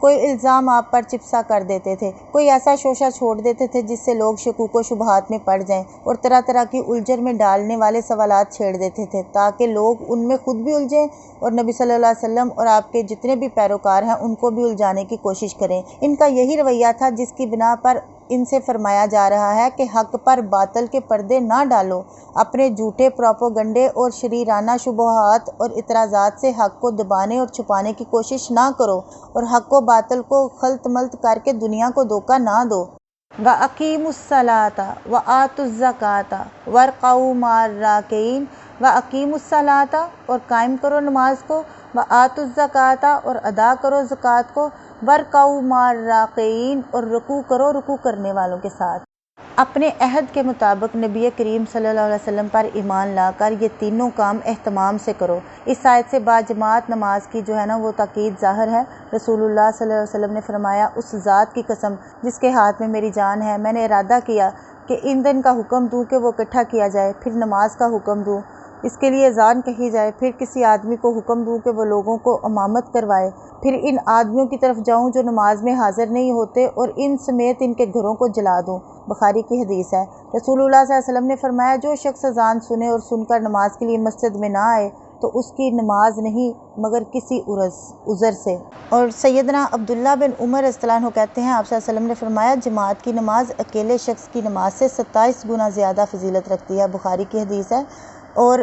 کوئی الزام آپ پر چپسا کر دیتے تھے، کوئی ایسا شوشہ چھوڑ دیتے تھے جس سے لوگ شکوک و شبہات میں پڑ جائیں، اور طرح طرح کی الجھن میں ڈالنے والے سوالات چھیڑ دیتے تھے تاکہ لوگ ان میں خود بھی الجھیں اور نبی صلی اللہ علیہ وسلم اور آپ کے جتنے بھی پیروکار ہیں ان کو بھی الجھانے کی کوشش کریں۔ ان کا یہی رویہ تھا جس کی بنا پر ان سے فرمایا جا رہا ہے کہ حق پر باطل کے پردے نہ ڈالو، اپنے جھوٹے پروپیگنڈے اور شریرانہ شبہات اور اعتراضات سے حق کو دبانے اور چھپانے کی کوشش نہ کرو، اور حق و باطل کو خلط ملط کر کے دنیا کو دھوکہ نہ دو۔ وَأَقِیمُوا الصَّلَاةَ وَآتُوا الزَّکَاةَ وَارْکَعُوا مَعَ الرَّاکِعِینَ۔ وَأَقِیمُوا الصَّلَاةَ، اور قائم کرو نماز کو، وَآتُوا الزَّکَاةَ، اور ادا کرو زکوٰۃ کو، وَارْکَعُوا مَعَ الرَّاکِعِینَ، اور رکوع کرو رکوع کرنے والوں کے ساتھ۔ اپنے عہد کے مطابق نبی کریم صلی اللہ علیہ وسلم پر ایمان لا کر یہ تینوں کام اہتمام سے کرو۔ اس آیت سے باجماعت نماز کی جو ہے نا وہ تاکید ظاہر ہے۔ رسول اللہ صلی اللہ علیہ وسلم نے فرمایا، اس ذات کی قسم جس کے ہاتھ میں میری جان ہے، میں نے ارادہ کیا کہ ان دن کا حکم دوں کہ وہ اکٹھا کیا جائے، پھر نماز کا حکم دوں، اس کے لیے اذان کہی جائے، پھر کسی آدمی کو حکم دوں کہ وہ لوگوں کو امامت کروائے، پھر ان آدمیوں کی طرف جاؤں جو نماز میں حاضر نہیں ہوتے اور ان سمیت ان کے گھروں کو جلا دوں۔ بخاری کی حدیث ہے۔ رسول اللہ صلی اللہ علیہ وسلم نے فرمایا، جو شخص اذان سنے اور سن کر نماز کے لیے مسجد میں نہ آئے تو اس کی نماز نہیں مگر کسی عذر سے۔ اور سیدنا عبداللہ بن عمر رضی اللہ عنہ کہتے ہیں، آپ صلی اللہ علیہ وسلم نے فرمایا، جماعت کی نماز اکیلے شخص کی نماز سے 27 گنا زیادہ فضیلت رکھتی ہے۔ بخاری کی حدیث ہے۔ اور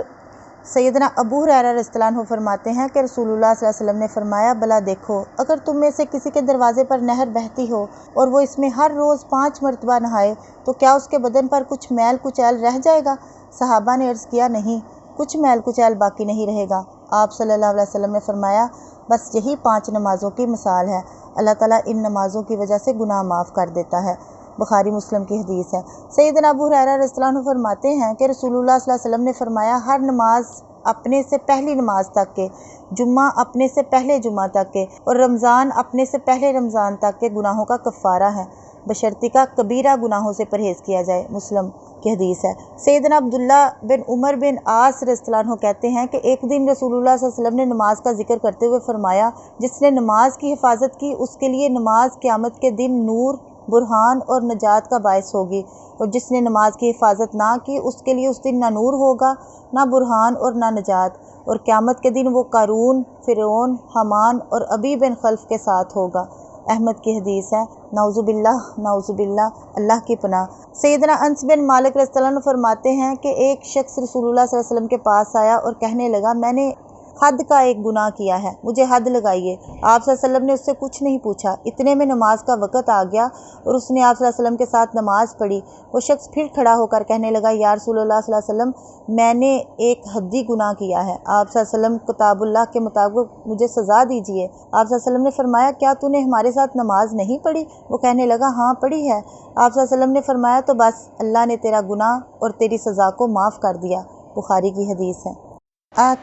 سیدنا ابو ہریرہ رضی اللہ عنہ فرماتے ہیں کہ رسول اللہ صلی اللہ علیہ وسلم نے فرمایا، بھلا دیکھو، اگر تم میں سے کسی کے دروازے پر نہر بہتی ہو اور وہ اس میں ہر روز 5 مرتبہ نہائے تو کیا اس کے بدن پر کچھ میل کچیل رہ جائے گا؟ صحابہ نے عرض کیا، نہیں، کچھ میل کچیل باقی نہیں رہے گا۔ آپ صلی اللہ علیہ وسلم نے فرمایا، بس یہی 5 نمازوں کی مثال ہے، اللہ تعالیٰ ان نمازوں کی وجہ سے گناہ معاف کر دیتا ہے۔ بخاری مسلم کی حدیث ہے۔ سیدنا ابو ہریرہ رضی اللہ عنہ فرماتے ہیں کہ رسول اللہ صلی اللہ علیہ وسلم نے فرمایا، ہر نماز اپنے سے پہلی نماز تک کے، جمعہ اپنے سے پہلے جمعہ تک کے، اور رمضان اپنے سے پہلے رمضان تک کے گناہوں کا کفارہ ہے، بشرطیکہ کا کبیرہ گناہوں سے پرہیز کیا جائے۔ مسلم کی حدیث ہے۔ سیدنا عبداللہ بن عمر بن عاص رضی اللہ عنہ کہتے ہیں کہ ایک دن رسول اللہ صلی اللہ علیہ وسلم نے نماز کا ذکر کرتے ہوئے فرمایا، جس نے نماز کی حفاظت کی اس کے لیے نماز قیامت کے دن نور، برہان اور نجات کا باعث ہوگی، اور جس نے نماز کی حفاظت نہ کی اس کے لیے اس دن نہ نور ہوگا، نہ برہان اور نہ نجات، اور قیامت کے دن وہ قارون، فرعون، حامان اور ابی بن خلف کے ساتھ ہوگا۔ احمد کی حدیث ہے۔ نعوذ باللہ، نعوذ باللہ، اللہ کی پناہ۔ سیدنا انس بن مالک رضی اللہ عنہ فرماتے ہیں کہ ایک شخص رسول اللہ صلی اللہ علیہ وسلم کے پاس آیا اور کہنے لگا، میں نے حد کا ایک گناہ کیا ہے، مجھے حد لگائیے۔ آپ صلی اللہ علیہ وسلم نے اس سے کچھ نہیں پوچھا۔ اتنے میں نماز کا وقت آ گیا اور اس نے آپ صلی اللہ علیہ وسلم کے ساتھ نماز پڑھی۔ وہ شخص پھر کھڑا ہو کر کہنے لگا، یا رسول اللہ صلی اللہ علیہ وسلم، میں نے ایک حدی گناہ کیا ہے، آپ صلی اللہ علیہ وسلم کتاب اللہ کے مطابق مجھے سزا دیجیے۔ آپ صلی اللہ علیہ وسلم نے فرمایا، کیا تو نے ہمارے ساتھ نماز نہیں پڑھی؟ وہ کہنے لگا، ہاں پڑھی ہے۔ آپ صلی اللہ علیہ وسلم نے فرمایا، تو بس اللہ نے تیرا گناہ اور تیری سزا کو معاف کر دیا۔ بخاری کی حدیث ہے۔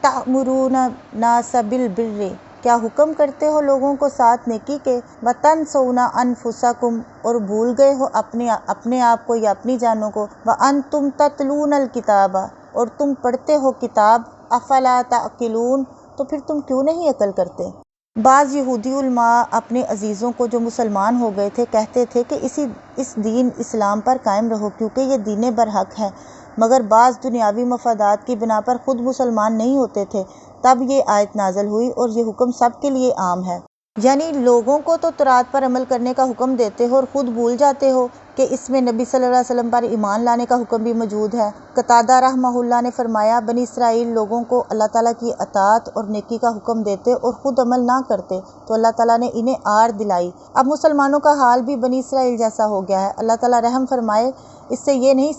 تأمرون الناس بالبر، کیا حکم کرتے ہو لوگوں کو ساتھ نیکی کے، وتنسون انفسکم، اور بھول گئے ہو اپنے آپ کو یا اپنی جانوں کو، وانتم تتلون الکتاب، اور تم پڑھتے ہو کتاب، افلا تعقلون، تو پھر تم کیوں نہیں عقل کرتے؟ بعض یہودی علماء اپنے عزیزوں کو جو مسلمان ہو گئے تھے کہتے تھے کہ اس دین اسلام پر قائم رہو کیونکہ یہ دین برحق ہے، مگر بعض دنیاوی مفادات کی بنا پر خود مسلمان نہیں ہوتے تھے۔ تب یہ آیت نازل ہوئی اور یہ حکم سب کے لیے عام ہے، یعنی لوگوں کو تو تورات پر عمل کرنے کا حکم دیتے ہو اور خود بھول جاتے ہو کہ اس میں نبی صلی اللہ علیہ وسلم پر ایمان لانے کا حکم بھی موجود ہے۔ قتادہ رحمہ اللہ نے فرمایا، بنی اسرائیل لوگوں کو اللہ تعالیٰ کی اطاعت اور نیکی کا حکم دیتے اور خود عمل نہ کرتے تو اللہ تعالیٰ نے انہیں آر دلائی۔ اب مسلمانوں کا حال بھی بنی اسرائیل جیسا ہو گیا ہے۔ اللہ تعالیٰ رحم فرمائے۔ اس سے یہ نہیں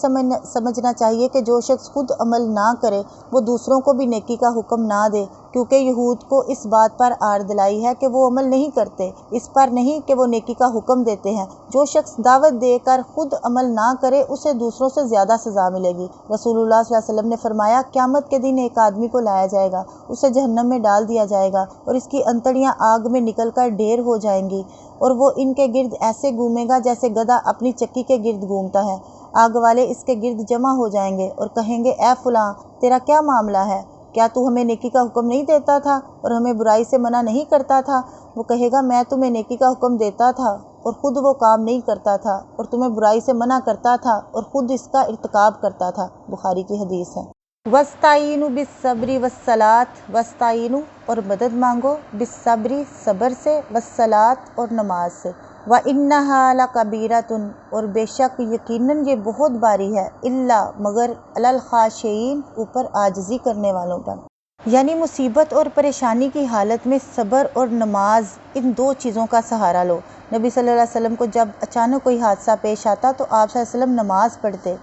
سمجھنا چاہیے کہ جو شخص خود عمل نہ کرے وہ دوسروں کو بھی نیکی کا حکم نہ دے، کیونکہ یہود کو اس بات پر آر دلائی ہے کہ وہ عمل نہیں کرتے، اس پر نہیں کہ وہ نیکی کا حکم دیتے ہیں۔ جو شخص دعوت دے کر خود عمل نہ کرے اسے دوسروں سے زیادہ سزا ملے گی۔ رسول اللہ صلی اللہ علیہ وسلم نے فرمایا، قیامت کے دن ایک آدمی کو لایا جائے گا، اسے جہنم میں ڈال دیا جائے گا اور اس کی انتڑیاں آگ میں نکل کر ڈھیر ہو جائیں گی، اور وہ ان کے گرد ایسے گھومے گا جیسے گدھا اپنی چکی کے گرد گھومتا ہے۔ آگ والے اس کے گرد جمع ہو جائیں گے اور کہیں گے، اے فلاں، تیرا کیا معاملہ ہے؟ کیا تو ہمیں نیکی کا حکم نہیں دیتا تھا اور ہمیں برائی سے منع نہیں کرتا تھا؟ وہ کہے گا میں تمہیں نیکی کا حکم دیتا تھا اور خود وہ کام نہیں کرتا تھا، اور تمہیں برائی سے منع کرتا تھا اور خود اس کا ارتکاب کرتا تھا۔ بخاری کی حدیث ہے۔ وَاسْتَعِینُوا بِالصَّبْرِ وَالصَّلَاةِ، وَاسْتَعِینُوا اور مدد مانگو، بِالصَّبْرِ صبر سے، وَالصَّلَاةِ اور نماز سے، وَإِنَّهَا لَكَبِیرَةٌ اور بے شک یقیناً یہ بہت باری ہے، الا مگر علی الخاشعین اوپر عاجزی کرنے والوں پر۔ یعنی مصیبت اور پریشانی کی حالت میں صبر اور نماز، ان دو چیزوں کا سہارا لو۔ نبی صلی اللہ علیہ وسلم کو جب اچانک کوئی حادثہ پیش آتا تو آپ صلی اللہ علیہ وسلم نماز پڑھتے۔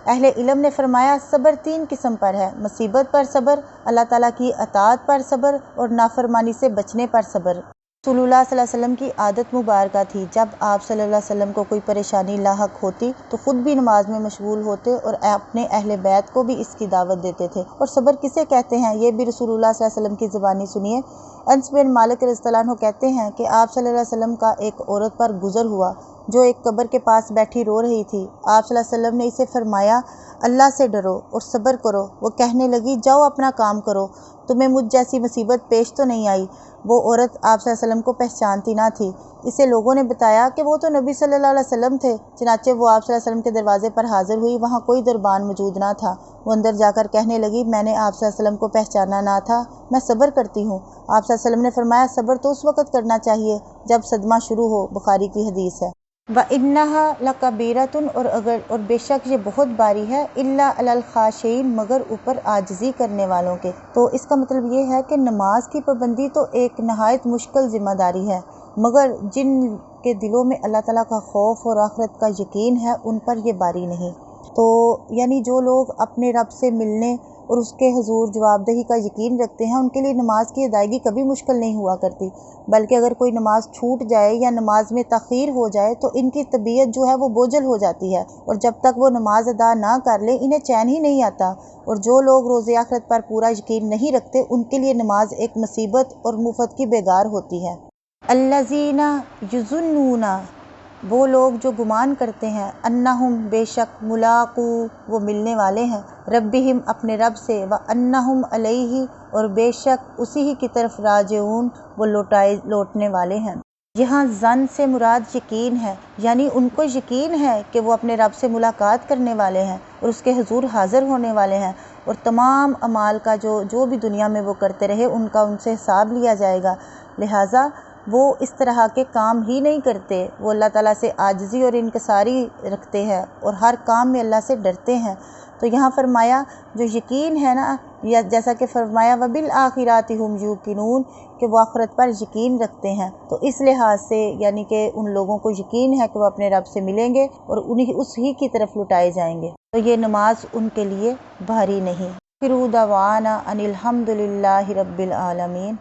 اہل علم نے فرمایا صبر تین قسم پر ہے: مصیبت پر صبر، اللہ تعالیٰ کی اطاعت پر صبر، اور نافرمانی سے بچنے پر صبر۔ رسول اللہ صلی اللہ علیہ وسلم کی عادت مبارکہ تھی جب آپ صلی اللہ علیہ وسلم کو کوئی پریشانی لاحق ہوتی تو خود بھی نماز میں مشغول ہوتے اور اپنے اہل بیت کو بھی اس کی دعوت دیتے تھے۔ اور صبر کسے کہتے ہیں یہ بھی رسول اللہ صلی اللہ علیہ وسلم کی زبانی سنیے۔ انس بن مالک رضی اللہ عنہ کہتے ہیں کہ آپ صلی اللہ علیہ وسلم کا ایک عورت پر گزر ہوا جو ایک قبر کے پاس بیٹھی رو رہی تھی۔ آپ صلی اللہ علیہ وسلم نے اسے فرمایا اللہ سے ڈرو اور صبر کرو۔ وہ کہنے لگی جاؤ اپنا کام کرو، تمہیں مجھ جیسی مصیبت پیش تو نہیں آئی؟ وہ عورت آپ صلی اللہ علیہ وسلم کو پہچانتی نہ تھی۔ اسے لوگوں نے بتایا کہ وہ تو نبی صلی اللہ علیہ وسلم تھے۔ چنانچہ وہ آپ صلی اللہ علیہ وسلم کے دروازے پر حاضر ہوئی، وہاں کوئی دربان موجود نہ تھا۔ وہ اندر جا کر کہنے لگی میں نے آپ صلی اللہ علیہ وسلم کو پہچانا نہ تھا، میں صبر کرتی ہوں۔ آپ صلی اللہ علیہ وسلم نے فرمایا صبر تو اس وقت کرنا چاہیے جب صدمہ شروع ہو۔ بخاری کی حدیث ہے۔ وَإِنَّهَا لَكَبِیرَةٌ اور بے شک یہ بہت باری ہے، الا علی الخاشعین مگر اوپر عاجزی کرنے والوں کے۔ تو اس کا مطلب یہ ہے کہ نماز کی پابندی تو ایک نہایت مشکل ذمہ داری ہے، مگر جن کے دلوں میں اللہ تعالیٰ کا خوف اور آخرت کا یقین ہے ان پر یہ باری نہیں۔ تو یعنی جو لوگ اپنے رب سے ملنے اور اس کے حضور جواب دہی کا یقین رکھتے ہیں ان کے لیے نماز کی ادائیگی کبھی مشکل نہیں ہوا کرتی، بلکہ اگر کوئی نماز چھوٹ جائے یا نماز میں تاخیر ہو جائے تو ان کی طبیعت جو ہے وہ بوجھل ہو جاتی ہے، اور جب تک وہ نماز ادا نہ کر لیں انہیں چین ہی نہیں آتا۔ اور جو لوگ روز آخرت پر پورا یقین نہیں رکھتے ان کے لیے نماز ایک مصیبت اور مفت کی بیگار ہوتی ہے۔ الذین یظنون وہ لوگ جو گمان کرتے ہیں، انہم بے شک ملاقو وہ ملنے والے ہیں، ربہم اپنے رب سے، وانہم الیہ اور بے شک اسی ہی کی طرف راجعون وہ لوٹنے والے ہیں۔ یہاں ظن سے مراد یقین ہے، یعنی ان کو یقین ہے کہ وہ اپنے رب سے ملاقات کرنے والے ہیں اور اس کے حضور حاضر ہونے والے ہیں، اور تمام اعمال کا جو بھی دنیا میں وہ کرتے رہے ان کا ان سے حساب لیا جائے گا، لہٰذا وہ اس طرح کے کام ہی نہیں کرتے۔ وہ اللہ تعالیٰ سے عاجزی اور انکساری رکھتے ہیں اور ہر کام میں اللہ سے ڈرتے ہیں۔ تو یہاں فرمایا جو یقین ہے نا، یا جیسا کہ فرمایا وَبِالْآخِرَاتِ هُمْ يُوقِنُونَ کہ وہ آخرت پر یقین رکھتے ہیں، تو اس لحاظ سے یعنی کہ ان لوگوں کو یقین ہے کہ وہ اپنے رب سے ملیں گے اور اس ہی کی طرف لٹائے جائیں گے، تو یہ نماز ان کے لیے بھاری نہیں۔ پھر دعوانا ان الحمد للہ رب العالمین۔